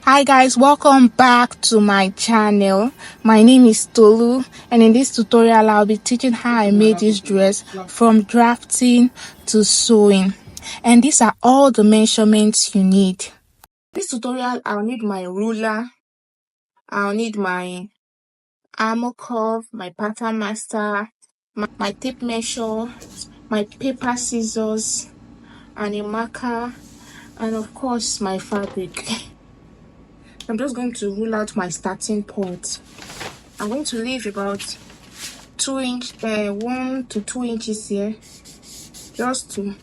Hi guys, welcome back to my channel. My name is Tolu, and in this tutorial I'll be teaching how I made this dress from drafting to sewing. And these are all the measurements you need. This tutorial I'll need my ruler, I'll need my armor curve, my pattern master, my tape measure, my paper scissors, and a marker, and of course my fabric. I'm just going to rule out my starting point. I'm going to leave about 1 to 2 inches here, just to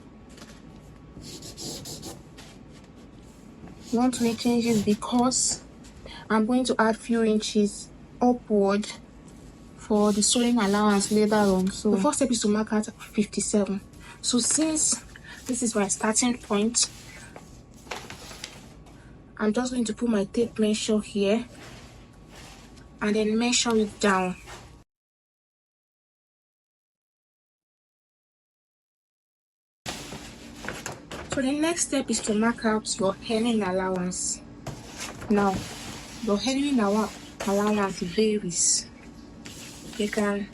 1 to 2 inches, because I'm going to add few inches upward for the sewing allowance later on. So the first step is to mark out 57. So since this is my starting point, I'm just going to put my tape measure here and then measure it down. So the next step is to mark out your hemming allowance. Now, your hemming allowance varies. You can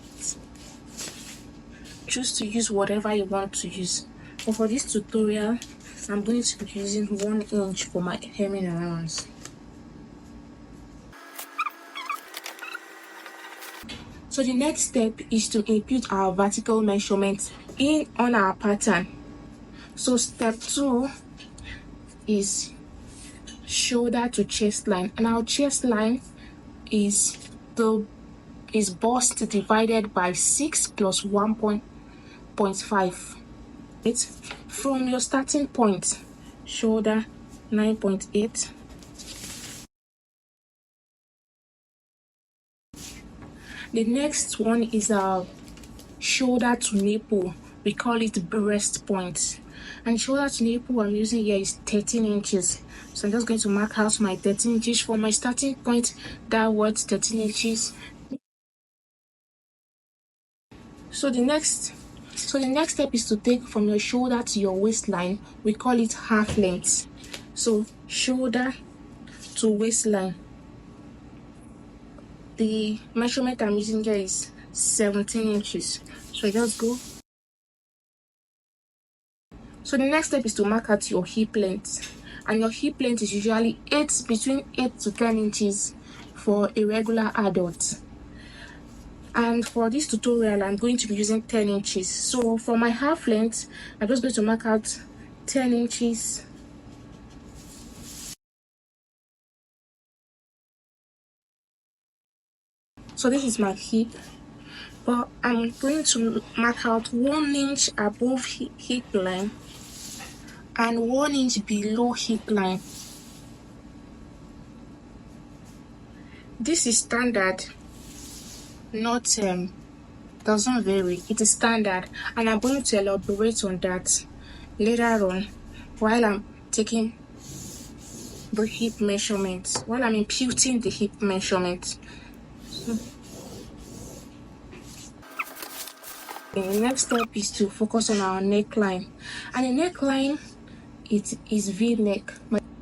choose to use whatever you want to use. But for this tutorial, I'm going to be using 1 inch for my hemming allowance. So the next step is to input our vertical measurements on our pattern. So step 2 is shoulder to chest line, and our chest line is bust divided by 6 plus 1.5. It's from your starting point, shoulder 9.8. The next one is our shoulder to nipple. We call it breast point, and shoulder to nipple I'm using here is 13 inches. So I'm just going to mark out my 13 inches for my starting point downwards, 13 inches. So the next step is to take from your shoulder to your waistline. We call it half length. So shoulder to waistline, the measurement I'm using here is 17 inches. So I just go. So the next step is to mark out your hip length, and your hip length is usually between 8 to 10 inches for a regular adult. And for this tutorial I'm going to be using 10 inches. So for my half length, I'm just going to mark out 10 inches. So this is my hip, but I'm going to mark out 1 inch above hip line and 1 inch below hip line. This is standard, not doesn't vary. It is standard, and I'm going to elaborate on that later on while I'm taking the hip measurements, while I'm imputing the hip measurements. The next step is to focus on our neckline, and the neckline, it is V-neck,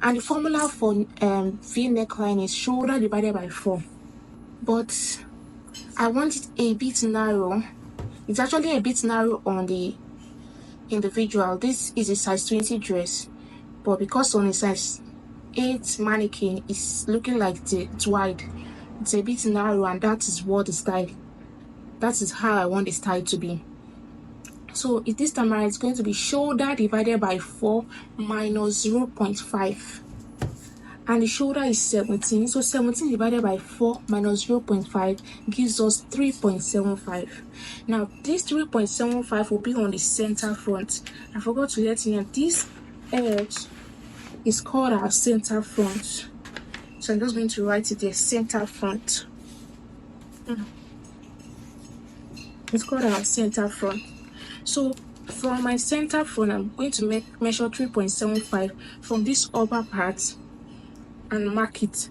and the formula for V neckline is shoulder divided by 4, but I want it a bit narrow. It's actually a bit narrow on the individual. This is a size 20 dress, but because on a size 8 mannequin is looking like it's wide, it's a bit narrow, and that is how I want the style to be. So this time around, it's going to be shoulder divided by 4 minus 0.5, and the shoulder is 17. So 17 divided by 4 minus 0.5 gives us 3.75. Now this 3.75 will be on the center front. I forgot to let you know this edge is called our center front. So I'm just going to write it as center front. It's called our center front. So from my center front, I'm going to measure 3.75 from this upper part and mark it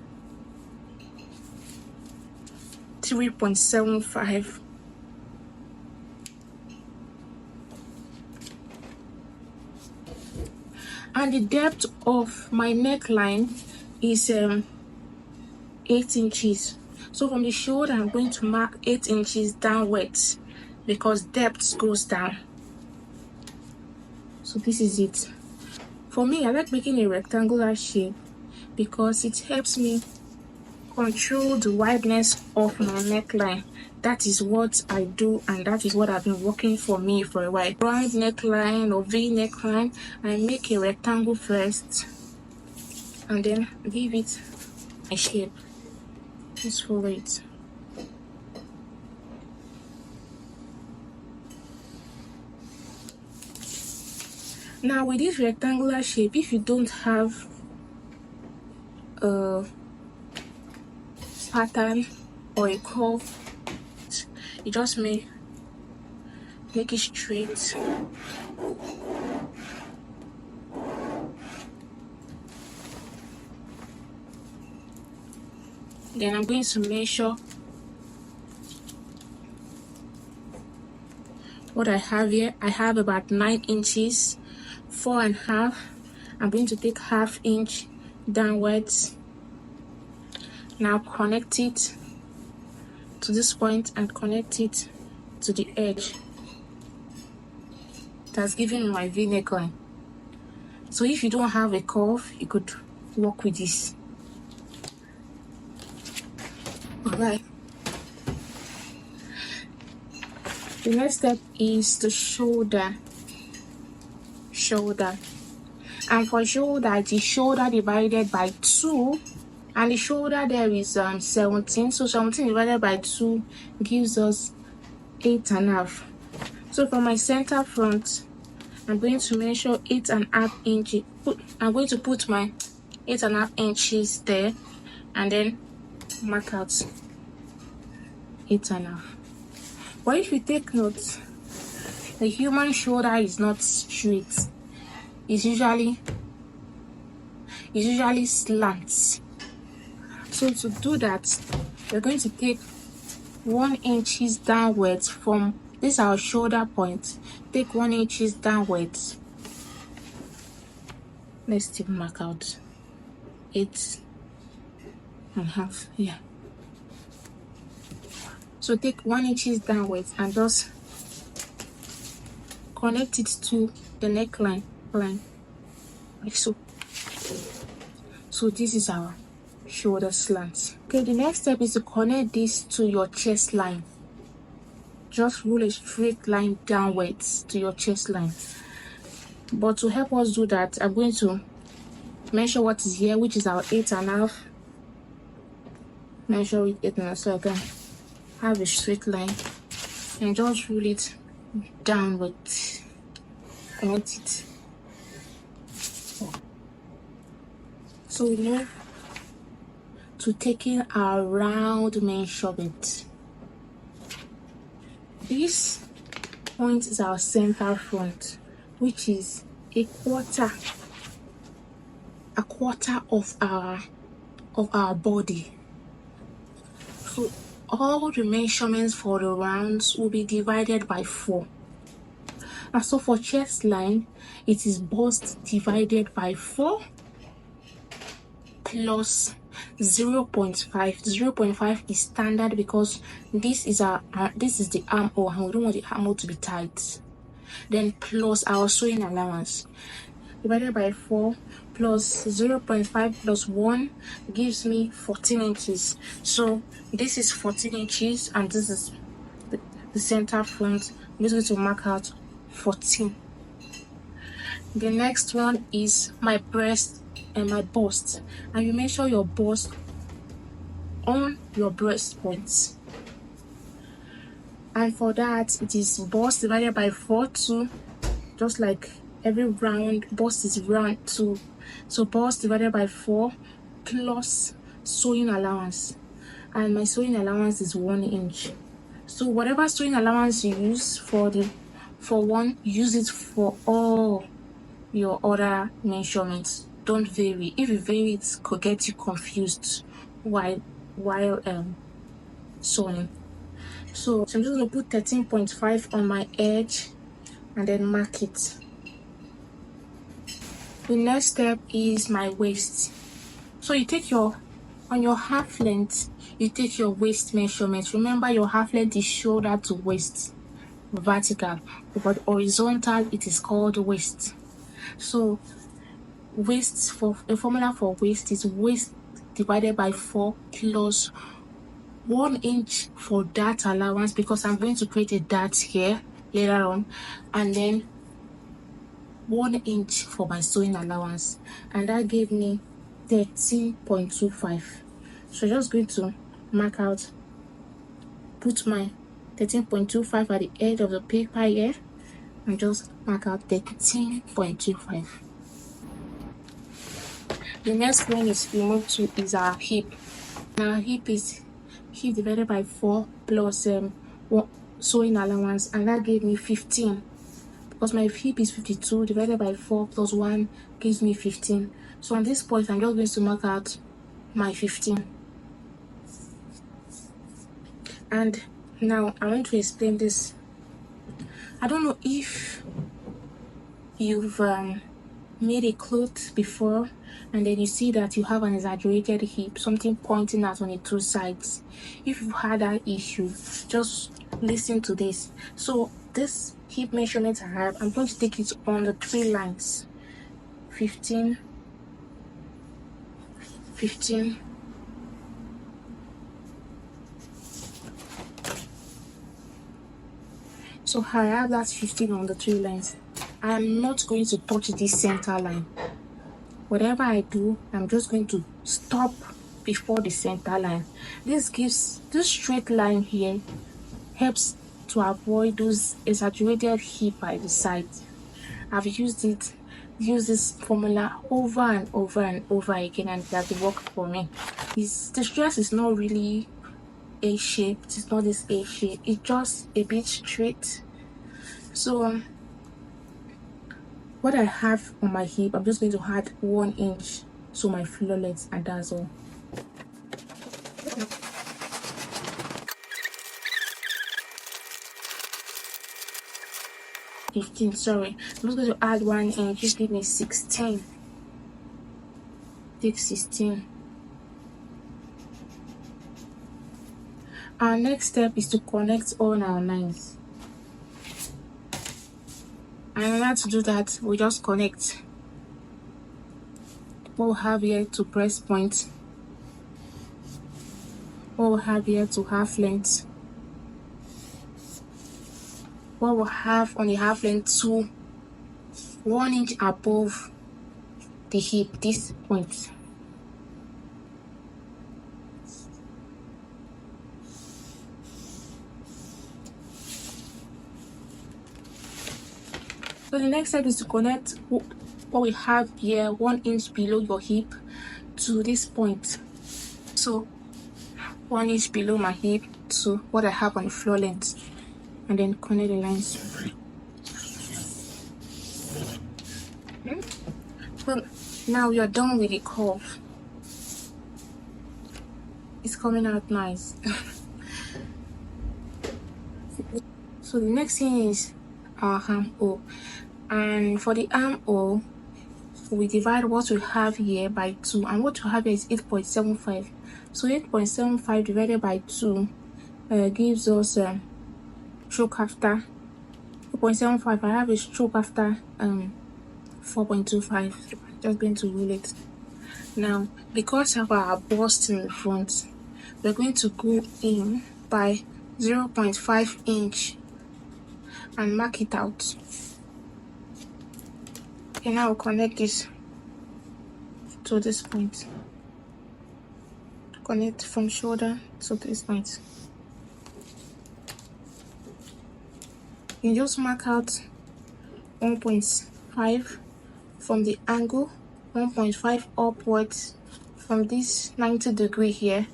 3.75. And the depth of my neckline is 8 inches. So from the shoulder, I'm going to mark 8 inches downwards because depth goes down. So this is it. For me, I like making a rectangular shape because it helps me control the wideness of my neckline. That is what I do, and that is what I've been working for me for a while. Round neckline or V neckline, I make a rectangle first and then give it a shape. Just follow it. Now with this rectangular shape, if you don't have a pattern or a curve, you just make it straight. Then I'm going to measure what I have here. I have about 9 inches, 4.5. I'm going to take 1/2 inch downwards. Now connect it to this point and connect it to the edge. That's giving me my V neckline. So if you don't have a curve, you could work with this. Alright. The next step is the shoulder. And for shoulder, the shoulder divided by 2, and the shoulder there is 17. So 17 divided by 2 gives us 8.5. So from my center front, I'm going to measure 8.5 inches. I'm going to put my 8.5 inches there and then mark out 8.5. But if you take note, the human shoulder is not straight. It's usually slants. So to do that, we're going to take 1 inches downwards from this our shoulder point. Take 1 inches downwards. Let's still mark out 8.5. Yeah. So take 1 inches downwards and just connect it to the neckline line, like so. So this is our shoulder slant. Okay, the next step is to connect this to your chest line. Just roll a straight line downwards to your chest line. But to help us do that, I'm going to measure what is here, which is our 8.5. Measure it 8.5 so I can have a straight line and just roll it downwards. Connect it. So we move to taking our round measurement. This point is our center front, which is a quarter of our body. So all the measurements for the rounds will be divided by 4. And so for chest line, it is bust divided by 4 plus 0.5. 0.5 is standard because this is the armhole and we don't want the armhole to be tight. Then plus our sewing allowance divided by 4 plus 0.5 plus 1 gives me 14 inches. So this is 14 inches and this is the center front. I'm just going to mark out 14. The next one is my breast and my bust, and you measure your bust on your breast points. And for that, it is bust divided by 4 too, just like every round. Bust is round 2, so bust divided by 4 plus sewing allowance, and my sewing allowance is 1 inch. So whatever sewing allowance you use for one, use it for all your other measurements. Don't vary. If you vary, it could get you confused while sewing. So I'm just going to put 13.5 on my edge and then mark it. The next step is my waist. So you take on your half length, you take your waist measurement. Remember, your half length is shoulder to waist, vertical, but horizontal it is called waist. So waist, for a formula for waist is waist divided by 4 plus 1 inch for dart allowance, because I'm going to create a dart here later on, and then 1 inch for my sewing allowance, and that gave me 13.25. So just going to mark out, put my 13.25 at the edge of the paper here, and just mark out 13.25. The next one is we move to is our hip. Now hip is hip divided by 4 plus sewing allowance, and that gave me 15, because my hip is 52 divided by 4 plus 1 gives me 15. So on this point I'm just going to mark out my 15. And now I want to explain this. I don't know if you've made a cloth before and then you see that you have an exaggerated hip, something pointing out on the 2 sides. If you've had that issue, just listen to this. So this hip measurement I have, I'm going to take it on the 3 lines: 15, 15, so I have that 15 on the 3 lines. I'm not going to touch this center line. Whatever I do, I'm just going to stop before the center line. This straight line here helps to avoid those exaggerated hip by the side. I've used this formula over and over and over again, and it has worked for me. The dress is not really A-shaped. It's not this A-shape. It's just a bit straight. So what I have on my hip, I'm just going to add 1 inch to my floor length, and that's all. I'm just going to add 1 inch. Just give me 16. Take 16. Our next step is to connect all our lines. And in order to do that, we just connect what we have here to breast point, what we have here to half length, what we have on the half length to 1 inch above the hip, this point. So the next step is to connect what we have here 1 inch below your hip to this point. So 1 inch below my hip to what I have on the floor length, and then connect the lines. Well, now you're done with the curve. It's coming out nice. So the next thing is our armhole, and for the armhole we divide what we have here by 2, and what we have here is 8.75. So 8.75 divided by 2 gives us stroke after 8.75. I have a stroke after 4.25. Just going to rule it. Now, because of our bust in the front, we're going to go in by 0.5 inch and mark it out. Okay, now we'll connect this to this point. Connect from shoulder to this point. You just mark out 1.5 from the angle, 1.5 upwards from this 90 degree here,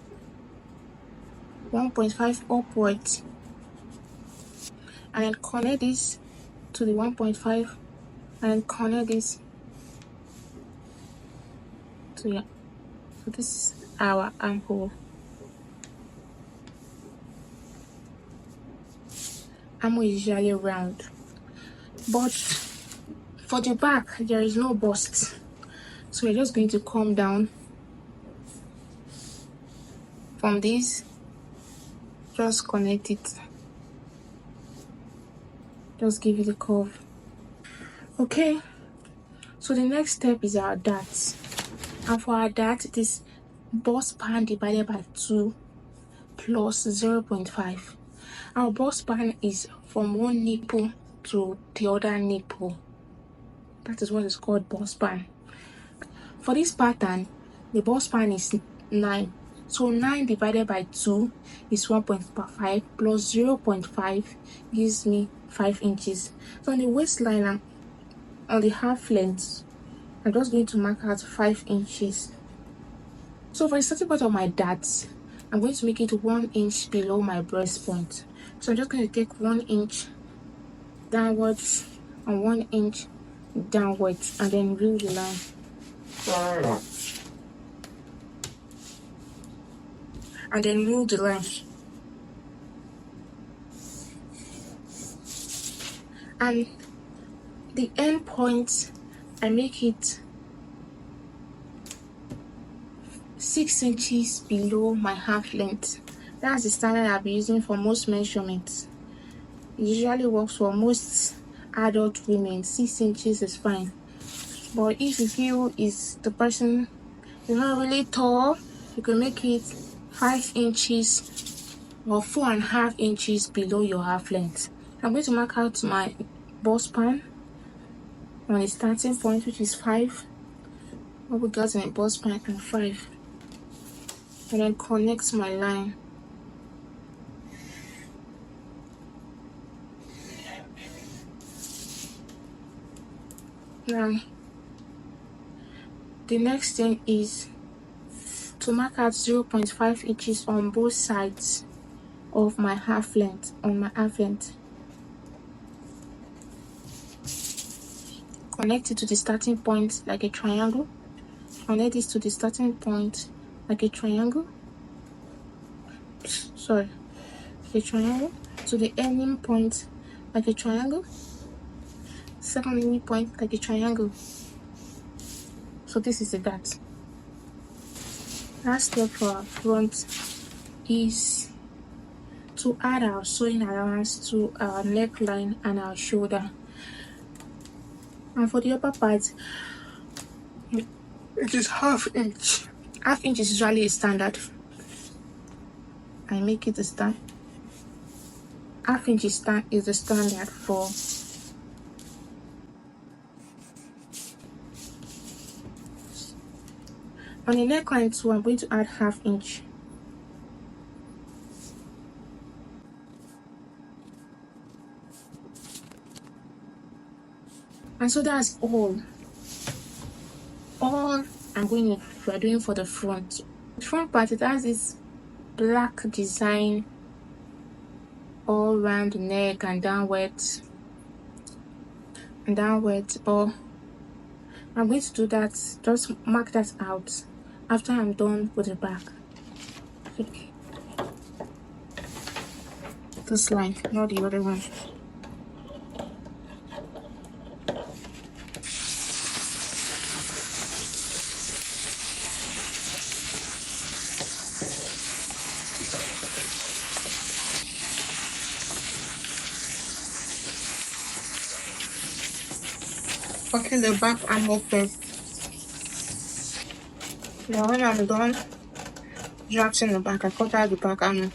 1.5 upwards, and then connect this to the 1.5, and then connect this to here. So this is our armhole. Armhole is usually round, but for the back there is no bust, so we're just going to come down from this, just connect it, just give it a curve. Okay, so the next step is our darts, and for our dart it is bust span divided by 2 plus 0.5. Our bust span is from one nipple to the other nipple. That is what is called bust span. For this pattern, the bust span is 9. So 9 divided by 2 is 1.5 plus 0.5 gives me 5 inches. So on the waistline, on the half length, I'm just going to mark out 5 inches. So for the starting point of my darts, I'm going to make it 1 inch below my breast point. So I'm just going to take 1 inch downwards and 1 inch downwards, and then rule the line. And then rule the line. And the end point, I make it 6 inches below my half length. That's the standard I'll be using for most measurements. It usually works for most adult women. 6 inches is fine. But if you feel the person is not really tall, you can make it 5 inches or 4.5 inches below your half length. I'm going to mark out my bust span on the starting point, which is 5. What we got in a bust span and 5. And then connect my line. Now, the next thing is to mark out 0.5 inches on both sides of my half length, Connect it to the starting point like a triangle. Connect this to the starting point like a triangle. A triangle. To the ending point like a triangle. Second ending point like a triangle. So this is a dart. Last step for our front is to add our sewing allowance to our neckline and our shoulder. And for the upper part, it is half inch. Half inch is usually a standard. I make it a standard. Half inch is the standard for on the neckline too. I'm going to add half inch. And so that's all we're doing for the front. The front part, it has this black design all around the neck and downwards, but I'm going to do that, just mark that out after I'm done with the back. This line, not the other one. Okay, the back armhole first. Now when I'm done drafting the back, I cut out the back armhole.